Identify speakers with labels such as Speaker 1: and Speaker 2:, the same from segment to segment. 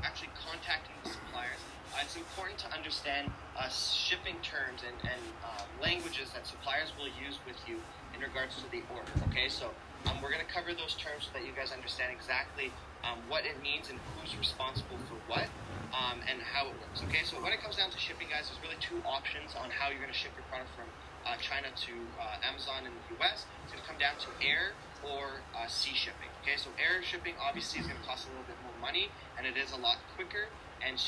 Speaker 1: actually contacting the suppliers, it's important to understand shipping terms and languages that suppliers will use with you in regards to the order. Okay, so we're going to cover those terms so that you guys understand exactly what it means and who's responsible for what, and how it works. Okay, so when it comes down to shipping, guys, there's really two options on how you're going to ship your product from China to Amazon in the US. It's going to come down to air or sea shipping. Okay, so air shipping obviously is going to cost a little bit more money, and it is a lot quicker. And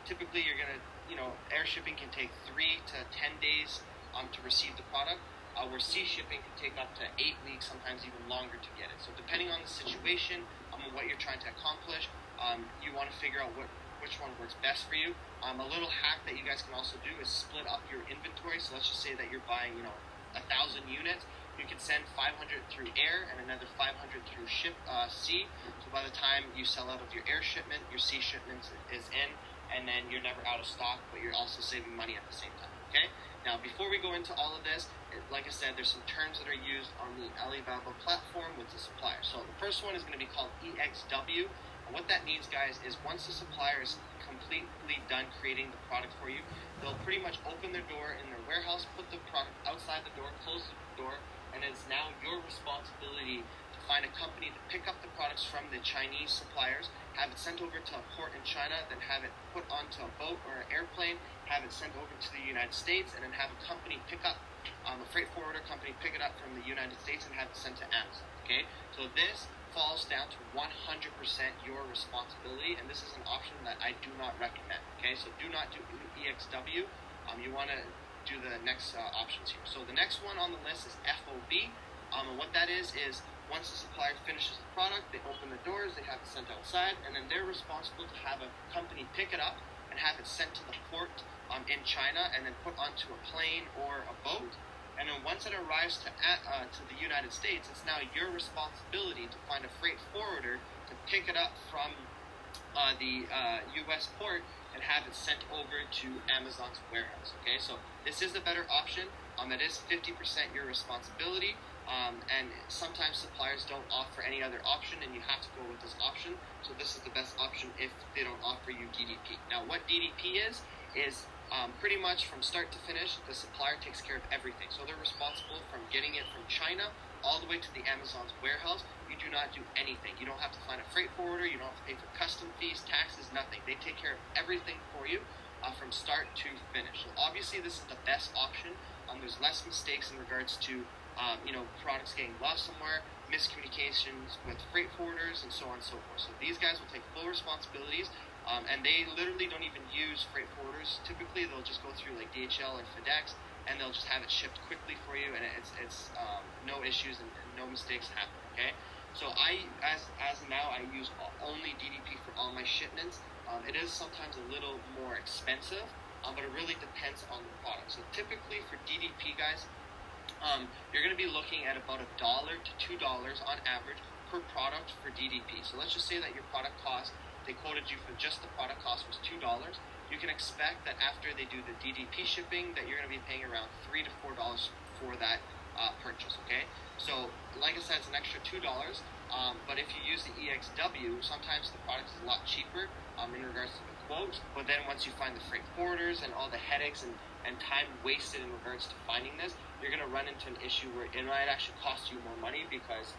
Speaker 1: typically, you're going to, air shipping can take 3 to 10 days to receive the product, where sea shipping can take up to 8 weeks, sometimes even longer to get it. So depending on the situation and what you're trying to accomplish, you want to figure out which one works best for you. A little hack that you guys can also do is split up your inventory. So let's just say that you're buying, 1,000 units. You can send 500 through air and another 500 through sea. So by the time you sell out of your air shipment, your sea shipment is in, and then you're never out of stock, but you're also saving money at the same time. Okay. Now, before we go into all of this, like I said, there's some terms that are used on the Alibaba platform with the supplier. So the first one is going to be called EXW. And what that means, guys, is once the supplier is completely done creating the product for you, they'll pretty much open their door in their warehouse, put the product outside the door, close the door, and it's now your responsibility to find a company to pick up the products from the Chinese suppliers, have it sent over to a port in China, then have it put onto a boat or an airplane, have it sent over to the United States, and then have a company pick up, a freight forwarder company pick it up from the United States and have it sent to Amazon. Okay, so this falls down to 100% your responsibility, and this is an option that I do not recommend. Okay, so do not do EXW. You want to do the next options here. So the next one on the list is FOB, and what that is once the supplier finishes the product, they open the doors, they have it sent outside, and then they're responsible to have a company pick it up and have it sent to the port in China, and then put onto a plane or a boat. And then once it arrives to the United States, it's now your responsibility to find a freight forwarder to pick it up from the U.S. port and have it sent over to Amazon's warehouse. Okay, so this is the better option. It is 50% your responsibility, and sometimes suppliers don't offer any other option, and you have to go with this option. So this is the best option if they don't offer you DDP. Now, what DDP is pretty much from start to finish, the supplier takes care of everything. So they're responsible from getting it from China all the way to the Amazon's warehouse. You do not do anything. You don't have to find a freight forwarder. You don't have to pay for custom fees, taxes, nothing. They take care of everything for you from start to finish. So obviously, this is the best option. There's less mistakes in regards to products getting lost somewhere, miscommunications with freight forwarders, and so on and so forth. So these guys will take full responsibilities. And they literally don't even use freight forwarders. Typically, they'll just go through like DHL and FedEx, and they'll just have it shipped quickly for you, and it's no issues and no mistakes happen. Okay, so as now I use only DDP for all my shipments. It is sometimes a little more expensive, but it really depends on the product. So typically for DDP, guys, you're going to be looking at about $1 to $2 on average per product for DDP. So let's just say that your product cost, they quoted you for just the product cost was $2. You can expect that after they do the DDP shipping that you're going to be paying around $3 to $4 for that purchase. Okay, so like I said, it's an extra $2. But if you use the EXW, sometimes the product is a lot cheaper in regards to the quote. But then once you find the freight forwarders and all the headaches and time wasted in regards to finding this, you're going to run into an issue where it might actually cost you more money because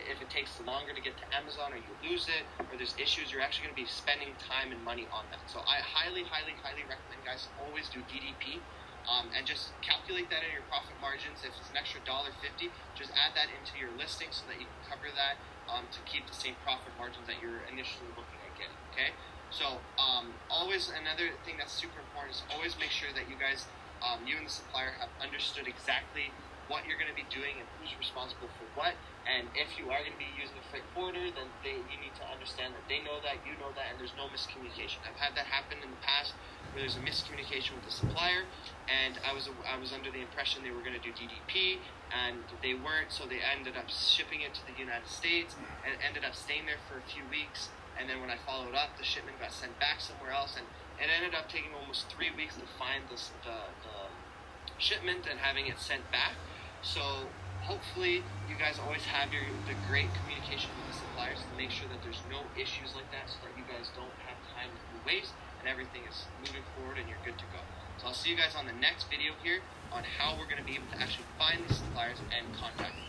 Speaker 1: if it takes longer to get to Amazon or you lose it or there's issues, you're actually going to be spending time and money on that. So I highly recommend guys always do DDP and just calculate that in your profit margins. If it's an extra $1.50, just add that into your listing so that you can cover that to keep the same profit margins that you're initially looking at getting. Okay, so always another thing that's super important is always make sure that you guys, you and the supplier have understood exactly what you're going to be doing and who's responsible for what. And if you are going to be using a freight forwarder, then you need to understand that they know that, you know that, and there's no miscommunication. I've had that happen in the past where there's a miscommunication with the supplier, and I was under the impression they were going to do DDP, and they weren't, so they ended up shipping it to the United States, and it ended up staying there for a few weeks, and then when I followed up, the shipment got sent back somewhere else, and it ended up taking almost 3 weeks to find the shipment and having it sent back. So hopefully you guys always have the great communication with the suppliers. make sure that there's no issues like that, so that you guys don't have time to waste and everything is moving forward and you're good to go. So I'll see you guys on the next video here on how we're going to be able to actually find these suppliers and contact them.